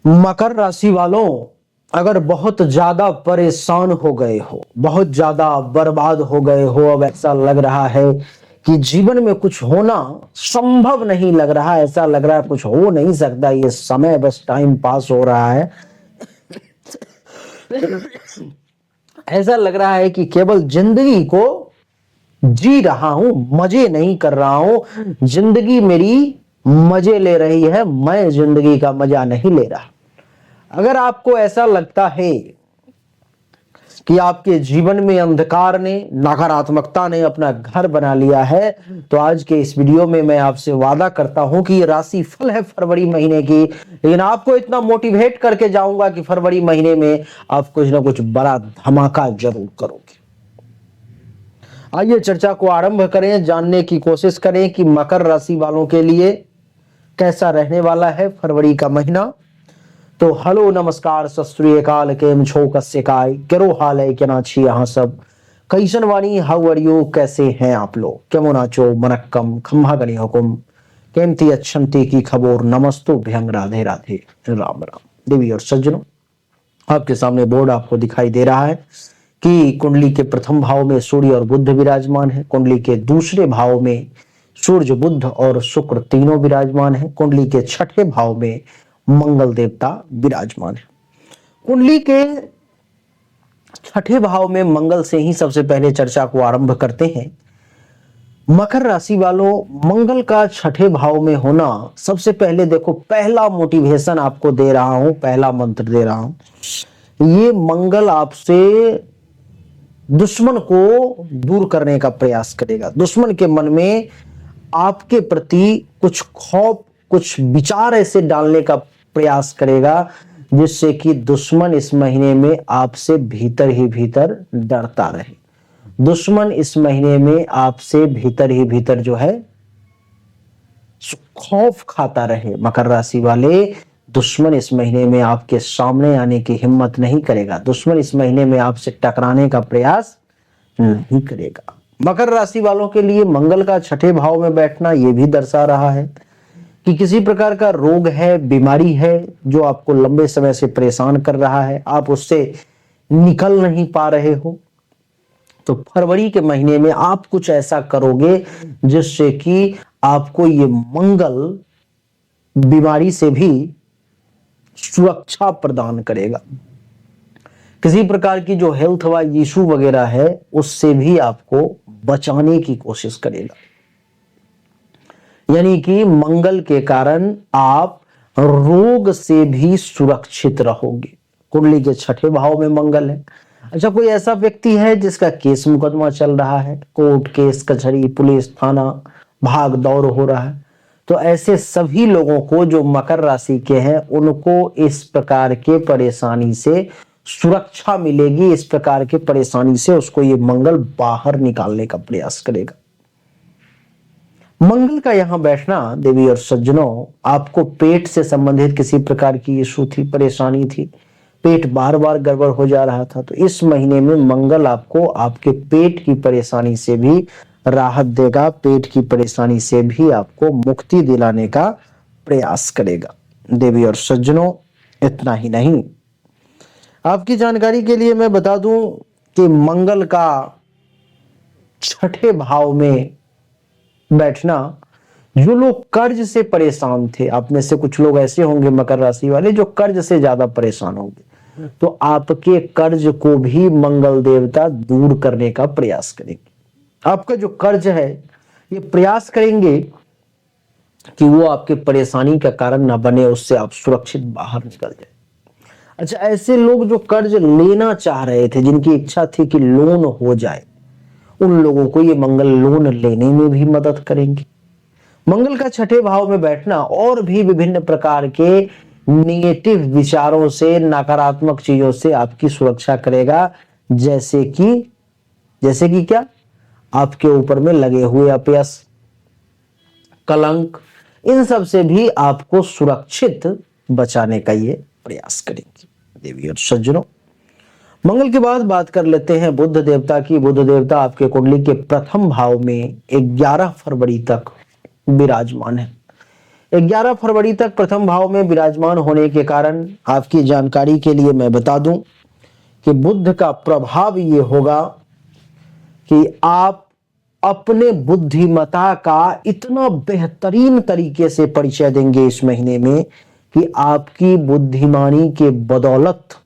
मकर राशि वालों, अगर बहुत ज्यादा परेशान हो गए हो, बहुत ज्यादा बर्बाद हो गए हो, अब ऐसा लग रहा है कि जीवन में कुछ होना संभव नहीं लग रहा, ऐसा लग रहा है कुछ हो नहीं सकता, ये समय बस टाइम पास हो रहा है, ऐसा लग रहा है कि केवल जिंदगी को जी रहा हूं, मजे नहीं कर रहा हूं, जिंदगी मेरी मजे ले रही है, मैं जिंदगी का मजा नहीं ले रहा। अगर आपको ऐसा लगता है कि आपके जीवन में अंधकार ने, नकारात्मकता ने अपना घर बना लिया है, तो आज के इस वीडियो में मैं आपसे वादा करता हूं कि ये राशि फल है फरवरी महीने की, लेकिन आपको इतना मोटिवेट करके जाऊंगा कि फरवरी महीने में आप कुछ ना कुछ बड़ा धमाका जरूर करोगे। आइए चर्चा को आरंभ करें, जानने की कोशिश करें कि मकर राशि वालों के लिए कैसा रहने वाला है फरवरी का महीना। तो हेलो नमस्कार सत श्री अकाल, केम छो, कस्य काय, केरो हाल है, क्या छी यहाँ सब, कैसन वाणी, हाउ आर यू, कैसे हैं आप लोग, केमो नाचो, मनक्कम, खम्हा गणी हुकुम, केमती अच्छंती की खबर, नमस्तु भ्यंग, राधे राधे, राम राम। देवी और सज्जनों, आपके सामने बोर्ड आपको दिखाई दे रहा है कि कुंडली के प्रथम भाव में सूर्य और बुध विराजमान है, कुंडली के दूसरे भाव में सूर्य, बुध और शुक्र तीनों विराजमान है, कुंडली के छठे भाव में मंगल देवता विराजमान है। कुंडली के छठे भाव में मंगल से ही सबसे पहले चर्चा को आरंभ करते हैं। मकर राशि वालों, मंगल का छठे भाव में होना, सबसे पहले देखो, पहला मोटिवेशन आपको दे रहा हूं, पहला मंत्र दे रहा हूं, ये मंगल आपसे दुश्मन को दूर करने का प्रयास करेगा। दुश्मन के मन में आपके प्रति कुछ खौफ, कुछ विचार ऐसे डालने का प्रयास करेगा जिससे कि दुश्मन इस महीने में आपसे भीतर ही भीतर डरता रहे। दुश्मन इस महीने में आपसे भीतर ही भीतर जो है खौफ खाता रहे। मकर राशि वाले, दुश्मन इस महीने में आपके सामने आने की हिम्मत नहीं करेगा, दुश्मन इस महीने में आपसे टकराने का प्रयास नहीं करेगा। मकर राशि वालों के लिए मंगल का छठे भाव में बैठना यह भी दर्शा रहा है कि किसी प्रकार का रोग है, बीमारी है जो आपको लंबे समय से परेशान कर रहा है, आप उससे निकल नहीं पा रहे हो, तो फरवरी के महीने में आप कुछ ऐसा करोगे जिससे कि आपको ये मंगल बीमारी से भी सुरक्षा प्रदान करेगा। किसी प्रकार की जो हेल्थ वाइज इशू वगैरह है उससे भी आपको बचाने की कोशिश करेगा। यानी कि मंगल के कारण आप रोग से भी सुरक्षित रहोगे। कुंडली के छठे भाव में मंगल है। अच्छा, कोई ऐसा व्यक्ति है जिसका केस मुकदमा चल रहा है, कोर्ट केस, कचहरी, पुलिस, थाना, भाग दौड़ हो रहा है, तो ऐसे सभी लोगों को जो मकर राशि के हैं उनको इस प्रकार के परेशानी से सुरक्षा मिलेगी। इस प्रकार के परेशानी से उसको ये मंगल बाहर निकालने का प्रयास करेगा। मंगल का यहां बैठना, देवी और सज्जनों, आपको पेट से संबंधित किसी प्रकार की इशू थी, परेशानी थी, पेट बार बार गड़बड़ हो जा रहा था, तो इस महीने में मंगल आपको आपके पेट की परेशानी से भी राहत देगा, पेट की परेशानी से भी आपको मुक्ति दिलाने का प्रयास करेगा। देवी और सज्जनों, इतना ही नहीं, आपकी जानकारी के लिए मैं बता दूं कि मंगल का छठे भाव में बैठना, जो लोग कर्ज से परेशान थे, आप में से कुछ लोग ऐसे होंगे मकर राशि वाले जो कर्ज से ज्यादा परेशान होंगे, तो आपके कर्ज को भी मंगल देवता दूर करने का प्रयास करेंगे। आपका जो कर्ज है ये प्रयास करेंगे कि वो आपके परेशानी का कारण ना बने, उससे आप सुरक्षित बाहर निकल जाए। अच्छा, ऐसे लोग जो कर्ज लेना चाह रहे थे, जिनकी इच्छा थी कि लोन हो जाए, उन लोगों को ये मंगल लोन लेने में भी मदद करेंगे। मंगल का छठे भाव में बैठना और भी विभिन्न प्रकार के निगेटिव विचारों से, नकारात्मक चीजों से आपकी सुरक्षा करेगा, जैसे कि क्या, आपके ऊपर में लगे हुए अपयश, कलंक, इन सब से भी आपको सुरक्षित बचाने का ये प्रयास करेंगे। देवी और सज्जनों, मंगल के बाद बात कर लेते हैं बुध देवता की। बुध देवता आपके कुंडली के प्रथम भाव में 11 फरवरी तक विराजमान है। 11 फरवरी तक प्रथम भाव में विराजमान होने के कारण आपकी जानकारी के लिए मैं बता दूं कि बुध का प्रभाव ये होगा कि आप अपने बुद्धिमता का इतना बेहतरीन तरीके से परिचय देंगे इस महीने में कि आपकी बुद्धिमानी के बदौलत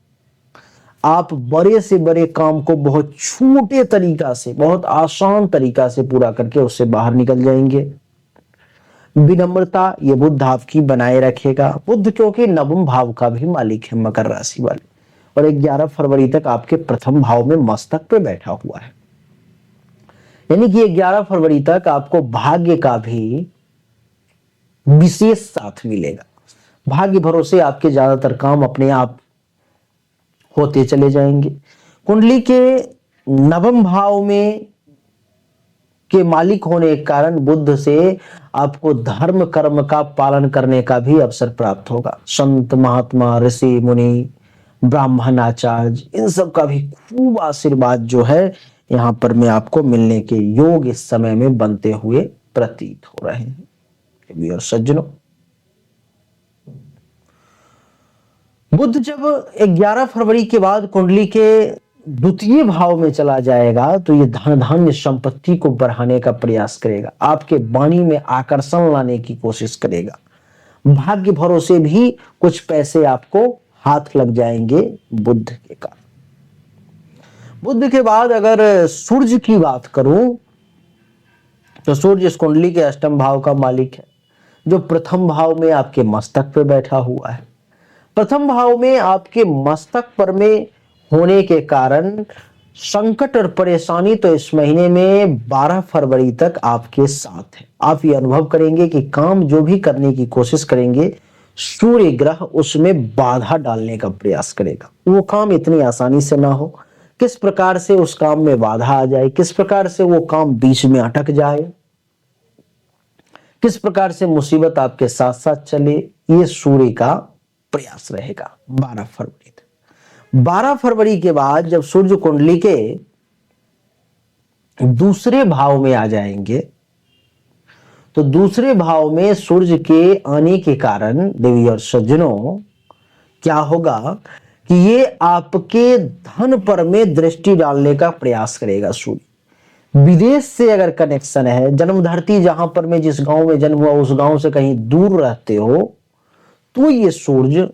आप बड़े से बड़े काम को बहुत छोटे तरीका से, बहुत आसान तरीका से पूरा करके उससे बाहर निकल जाएंगे। विनम्रता ये बुध आपकी बनाए रखेगा। बुध क्योंकि नवम भाव का भी मालिक है, मकर राशि वाले, और 11 फरवरी तक आपके प्रथम भाव में मस्तक पे बैठा हुआ है, यानी कि 11 फरवरी तक आपको भाग्य का भी विशेष साथ मिलेगा। भाग्य भरोसे आपके ज्यादातर काम अपने आप होते चले जाएंगे। कुंडली के नवम भाव में के मालिक होने के कारण बुध से आपको धर्म कर्म का पालन करने का भी अवसर प्राप्त होगा। संत महात्मा, ऋषि मुनि, ब्राह्मण आचार्य, इन सब का भी खूब आशीर्वाद जो है यहां पर में आपको मिलने के योग इस समय में बनते हुए प्रतीत हो रहे हैं। और सज्जनों, बुध जब 11 फरवरी के बाद कुंडली के द्वितीय भाव में चला जाएगा तो ये धन धान्य संपत्ति को बढ़ाने का प्रयास करेगा, आपके वाणी में आकर्षण लाने की कोशिश करेगा। भाग्य भरोसे भी कुछ पैसे आपको हाथ लग जाएंगे बुध के कारण। बुध के बाद अगर सूर्य की बात करूं तो सूर्य इस कुंडली के अष्टम भाव का मालिक है, जो प्रथम भाव में आपके मस्तक पे बैठा हुआ है। प्रथम भाव में आपके मस्तक पर में होने के कारण संकट और परेशानी तो इस महीने में 12 फरवरी तक आपके साथ है। आप ये अनुभव करेंगे कि काम जो भी करने की कोशिश करेंगे, सूर्य ग्रह उसमें बाधा डालने का प्रयास करेगा। वो काम इतनी आसानी से ना हो, किस प्रकार से उस काम में बाधा आ जाए, किस प्रकार से वो काम बीच में अटक जाए, किस प्रकार से मुसीबत आपके साथ साथ चले, ये सूर्य का प्रयास रहेगा 12 फरवरी तक। 12 फरवरी के बाद जब सूर्य कुंडली के दूसरे भाव में आ जाएंगे तो दूसरे भाव में सूर्य के आने के कारण देवी और सज्जनों क्या होगा कि ये आपके धन पर में दृष्टि डालने का प्रयास करेगा। सूर्य विदेश से अगर कनेक्शन है, जन्म धरती जहां पर में जिस गांव में जन्म हुआ उस गांव से कहीं दूर रहते हो, तो ये सूर्य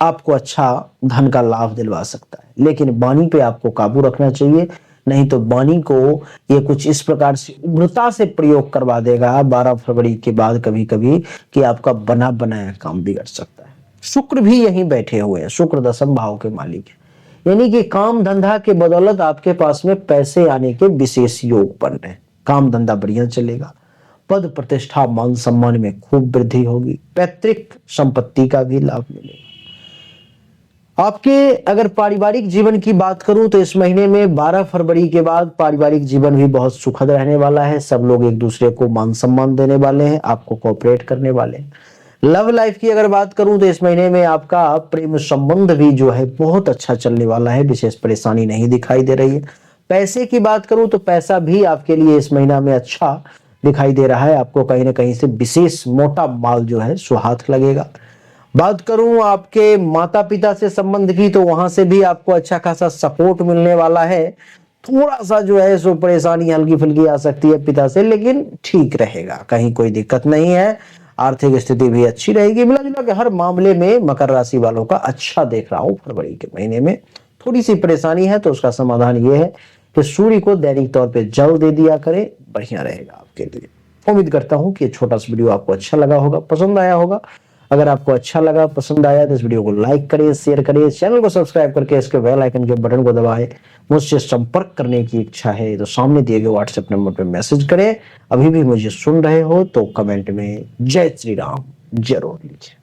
आपको अच्छा धन का लाभ दिलवा सकता है। लेकिन वाणी पे आपको काबू रखना चाहिए, नहीं तो वाणी को ये कुछ इस प्रकार से उग्रता से प्रयोग करवा देगा 12 फरवरी के बाद कभी कभी कि आपका बना बनाया काम बिगड़ सकता है। शुक्र भी यहीं बैठे हुए हैं, शुक्र दशम भाव के मालिक है, यानी कि काम धंधा के बदौलत आपके पास में पैसे आने के विशेष योग बन रहे हैं। काम धंधा बढ़िया चलेगा, पद प्रतिष्ठा मान सम्मान में खूब वृद्धि होगी, पैतृक संपत्ति का भी लाभ मिलेगा। आपके अगर पारिवारिक जीवन की बात करूं तो इस महीने में 12 फरवरी के बाद पारिवारिक जीवन भी बहुत सुखद रहने वाला है। सब लोग एक दूसरे को मान सम्मान देने वाले हैं, आपको कोऑपरेट करने वाले हैं। लव लाइफ की अगर बात करूं तो इस महीने में आपका प्रेम संबंध भी जो है बहुत अच्छा चलने वाला है, विशेष परेशानी नहीं दिखाई दे रही है। पैसे की बात करूं तो पैसा भी आपके लिए इस महीना में अच्छा दिखाई दे रहा है, आपको कहीं ना कहीं से विशेष मोटा माल जो है सुहाथ लगेगा। बात करूं आपके माता पिता से संबंध की तो वहां से भी आपको अच्छा खासा सपोर्ट मिलने वाला है। थोड़ा सा जो है सो परेशानी हल्की फुल्की आ सकती है पिता से, लेकिन ठीक रहेगा, कहीं कोई दिक्कत नहीं है। आर्थिक स्थिति भी अच्छी रहेगी। मिला जुला के हर मामले में मकर राशि वालों का अच्छा देख रहा हूं। फरवरी के महीने में थोड़ी सी परेशानी है तो उसका समाधान ये है कि सूर्य को दैनिक तौर पे जल दे दिया करें, बढ़िया रहेगा आपके लिए। उम्मीद करता हूं कि छोटा सा वीडियो आपको अच्छा लगा होगा, पसंद आया होगा। अगर आपको अच्छा लगा, पसंद आया तो इस वीडियो को लाइक करिए, शेयर करिए, चैनल को सब्सक्राइब करके इसके बेल आइकन के बटन को दबाएं। मुझसे संपर्क करने की इच्छा है तो सामने दिए गए व्हाट्सएप नंबर पर मैसेज करें। अभी भी मुझे सुन रहे हो तो कमेंट में जय श्री राम जरूर लीजिए।